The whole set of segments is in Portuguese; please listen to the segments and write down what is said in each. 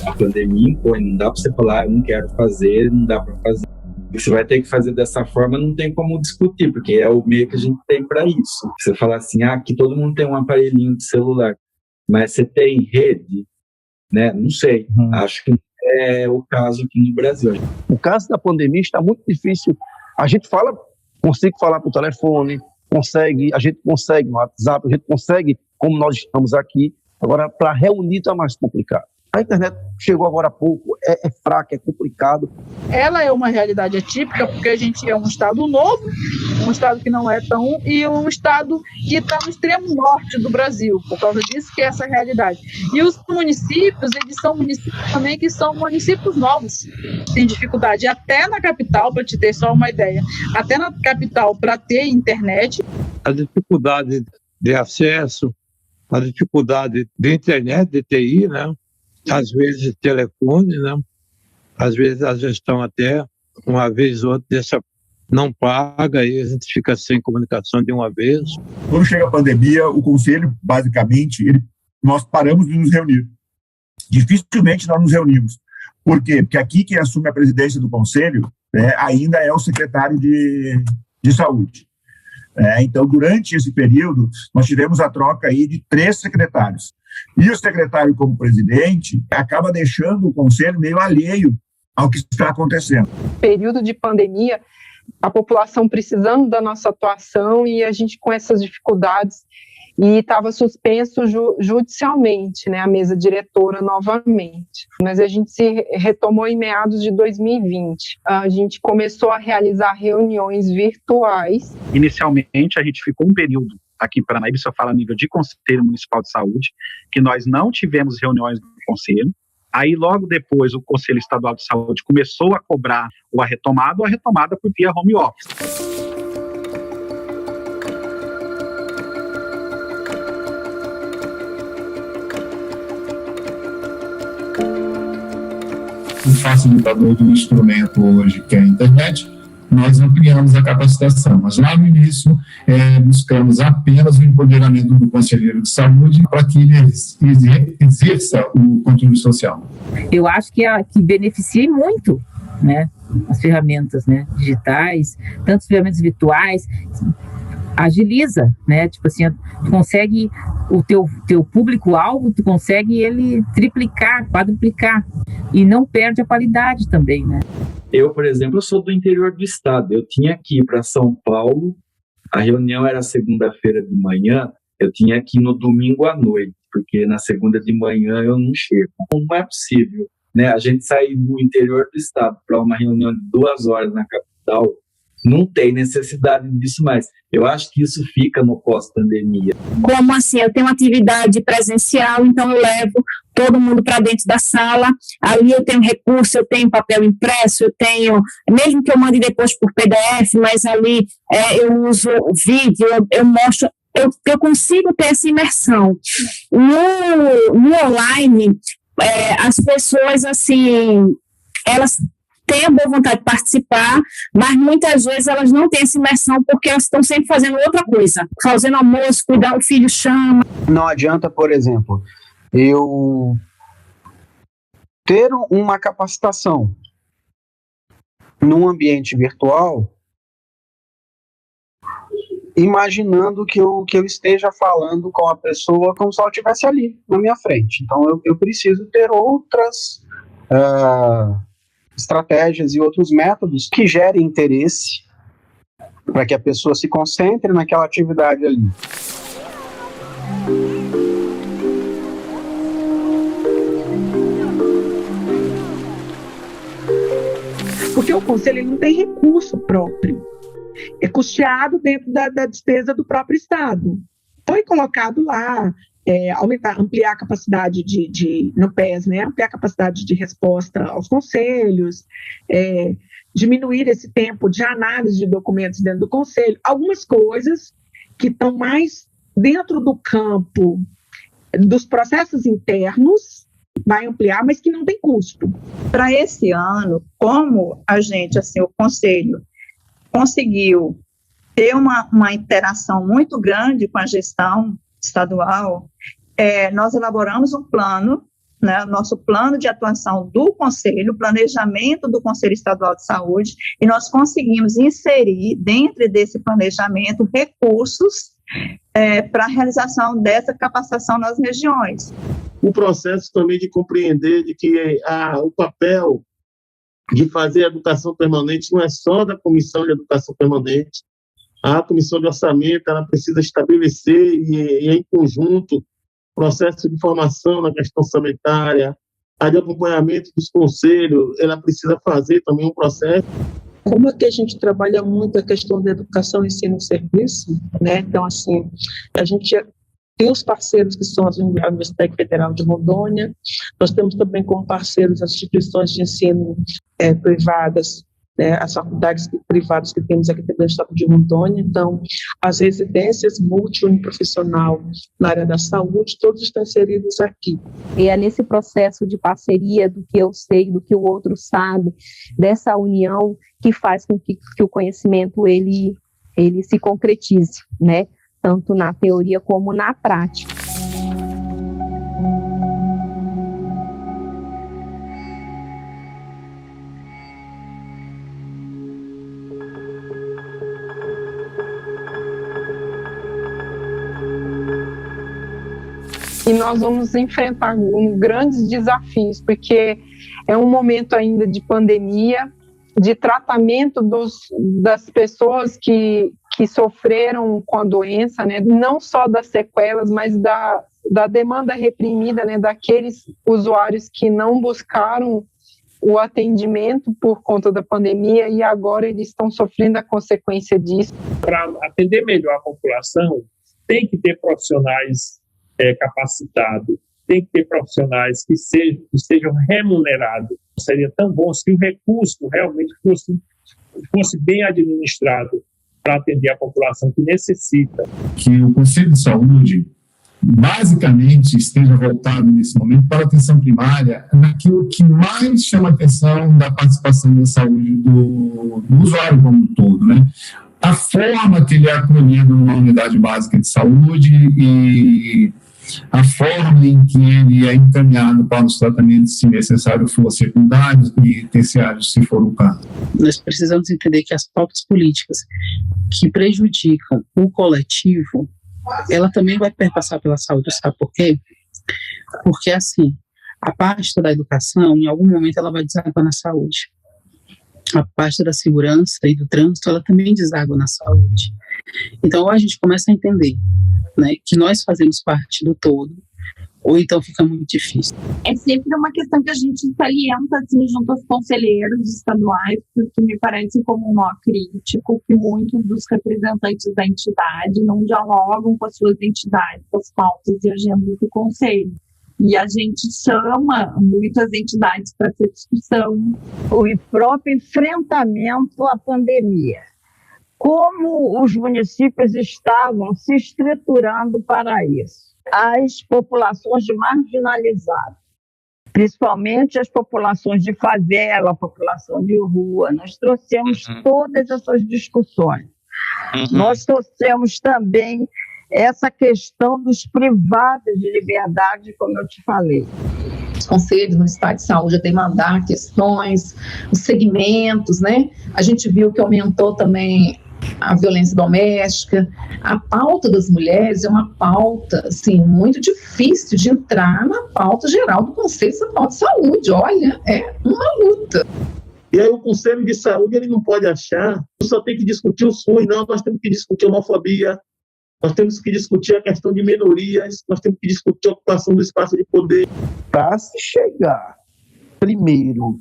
A pandemia impõe, não dá para você falar, eu não quero fazer, não dá para fazer. Você vai ter que fazer dessa forma, não tem como discutir, porque é o meio que a gente tem para isso. Você fala assim, aqui todo mundo tem um aparelhinho de celular, mas você tem rede, né? Não sei, acho que é o caso aqui no Brasil. O caso da pandemia está muito difícil. A gente consigo falar por telefone, a gente consegue no WhatsApp, a gente consegue, como nós estamos aqui. Agora, para reunir está mais complicado. A internet chegou agora há pouco, é fraca, é complicado. Ela é uma realidade atípica porque a gente é um estado novo, um estado que não é tão... e um estado que está no extremo norte do Brasil, por causa disso que é essa realidade. E os municípios, eles são municípios também que são municípios novos, tem dificuldade. Até na capital, para te ter só uma ideia, até na capital, para ter internet... A dificuldade de acesso, a dificuldade de internet, de TI, né? Às vezes telefone, né? Às vezes a gestão até, uma vez ou outra, não paga e a gente fica sem comunicação de uma vez. Quando chega a pandemia, o conselho, basicamente, nós paramos de nos reunir. Dificilmente nós nos reunimos. Por quê? Porque aqui quem assume a presidência do conselho ainda é o secretário de saúde. Então, durante esse período, nós tivemos a troca aí de 3 secretários. E o secretário, como presidente, acaba deixando o conselho meio alheio ao que está acontecendo. Período de pandemia, a população precisando da nossa atuação e a gente com essas dificuldades, e estava suspenso judicialmente, né, a mesa diretora novamente. Mas a gente se retomou em meados de 2020. A gente começou a realizar reuniões virtuais. Inicialmente, a gente ficou um período aqui em Paranaíba, só fala a nível de Conselho Municipal de Saúde, que nós não tivemos reuniões do Conselho. Aí, logo depois, o Conselho Estadual de Saúde começou a cobrar a retomada por via home office. O facilitador do instrumento hoje, que é a internet, nós ampliamos a capacitação, mas lá no início buscamos apenas o empoderamento do conselheiro de saúde para que ele exerça o controle social. Eu acho que beneficia muito, né, as ferramentas, né, digitais, tanto as ferramentas virtuais, agiliza, né, tipo assim, tu consegue o teu público-alvo, tu consegue ele triplicar, quadruplicar, e não perde a qualidade também, né. Eu, por exemplo, sou do interior do estado. Eu tinha que ir para São Paulo, a reunião era segunda-feira de manhã, eu tinha que ir no domingo à noite, porque na segunda de manhã eu não chego. Não é possível, né? A gente sair do interior do estado para uma reunião de 2 horas na capital, não tem necessidade disso mais. Eu acho que isso fica no pós-pandemia. Como assim? Eu tenho atividade presencial, então eu levo todo mundo para dentro da sala, ali eu tenho recurso, eu tenho papel impresso, eu tenho, mesmo que eu mande depois por PDF, mas ali eu uso vídeo, eu mostro, eu consigo ter essa imersão. No online, as pessoas, assim, elas têm a boa vontade de participar, mas muitas vezes elas não têm essa imersão porque elas estão sempre fazendo outra coisa, fazendo almoço, cuidar, o filho chama. Não adianta, por exemplo, eu ter uma capacitação num ambiente virtual, imaginando que eu esteja falando com a pessoa como se ela estivesse ali, na minha frente. Então, eu preciso ter outras estratégias e outros métodos que gerem interesse para que a pessoa se concentre naquela atividade ali. Porque o conselho ele não tem recurso próprio. É custeado dentro da despesa do próprio Estado. Foi colocado lá, ampliar a capacidade no PES, né? Ampliar a capacidade de resposta aos conselhos, diminuir esse tempo de análise de documentos dentro do conselho. Algumas coisas que estão mais dentro do campo dos processos internos, vai ampliar, mas que não tem custo. Para esse ano, como a gente, assim, o Conselho conseguiu ter uma interação muito grande com a gestão estadual, nós elaboramos um plano né, nosso plano de atuação do Conselho, o planejamento do Conselho Estadual de Saúde, e nós conseguimos inserir dentro desse planejamento recursos para a realização dessa capacitação nas regiões. O processo também de compreender de que o papel de fazer a educação permanente não é só da Comissão de Educação Permanente. A Comissão de Orçamento ela precisa estabelecer e em conjunto processo de formação na questão sanitária, a de acompanhamento dos conselhos, ela precisa fazer também um processo. Como é que a gente trabalha muito a questão da educação, ensino e serviço, né? Então, assim, a gente tem os parceiros que são a Universidade Federal de Rondônia, nós temos também como parceiros as instituições de ensino privadas, né, as faculdades privadas que temos aqui no estado de Rondônia, então, as residências multi-uniprofissional na área da saúde, todos estão inseridos aqui. E é nesse processo de parceria do que eu sei, do que o outro sabe, dessa união que faz com que o conhecimento ele se concretize, né, tanto na teoria como na prática. E nós vamos enfrentar grandes desafios, porque é um momento ainda de pandemia, de tratamento das pessoas que sofreram com a doença, né? Não só das sequelas, mas da demanda reprimida, né? Daqueles usuários que não buscaram o atendimento por conta da pandemia e agora eles estão sofrendo a consequência disso. Para atender melhor a população, tem que ter profissionais capacitados, tem que ter profissionais que sejam remunerados. Seria tão bom se o recurso realmente fosse bem administrado para atender a população que necessita. Que o Conselho de Saúde, basicamente, esteja voltado nesse momento para a atenção primária, naquilo que mais chama a atenção da participação da saúde do usuário como um todo, né? A forma que ele é acolhido numa unidade básica de saúde e a forma em que ele é encaminhado para os tratamentos, se necessário for, secundários e terciários, se for o caso. Nós precisamos entender que as pautas políticas que prejudicam o coletivo, ela também vai perpassar pela saúde, sabe por quê? Porque, assim, a parte da educação, em algum momento, ela vai desaguar na saúde. A parte da segurança e do trânsito, ela também deságua na saúde. Então, ou a gente começa a entender, né, que nós fazemos parte do todo, ou então fica muito difícil. É sempre uma questão que a gente salienta assim, junto aos conselheiros estaduais, porque me parece como um nó crítico que muitos dos representantes da entidade não dialogam com as suas entidades, com as pautas e agendas do conselho. E a gente chama muitas entidades para essa discussão. O próprio enfrentamento à pandemia. Como os municípios estavam se estruturando para isso? As populações marginalizadas, principalmente as populações de favela, a população de rua, nós trouxemos todas essas discussões. Nós trouxemos também essa questão dos privados de liberdade, como eu te falei. Os conselhos municipais de saúde a demandar questões, os segmentos, né? A gente viu que aumentou também a violência doméstica. A pauta das mulheres é uma pauta, assim, muito difícil de entrar na pauta geral do Conselho Estadual de Saúde. Olha, é uma luta. E aí o Conselho de Saúde ele não pode achar que só tem que discutir o SUS, não, nós temos que discutir a homofobia, nós temos que discutir a questão de minorias, nós temos que discutir a ocupação do espaço de poder. Para se chegar, primeiro,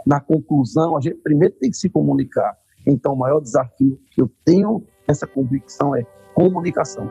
na conclusão, a gente primeiro tem que se comunicar. Então, o maior desafio que eu tenho, essa convicção, é comunicação.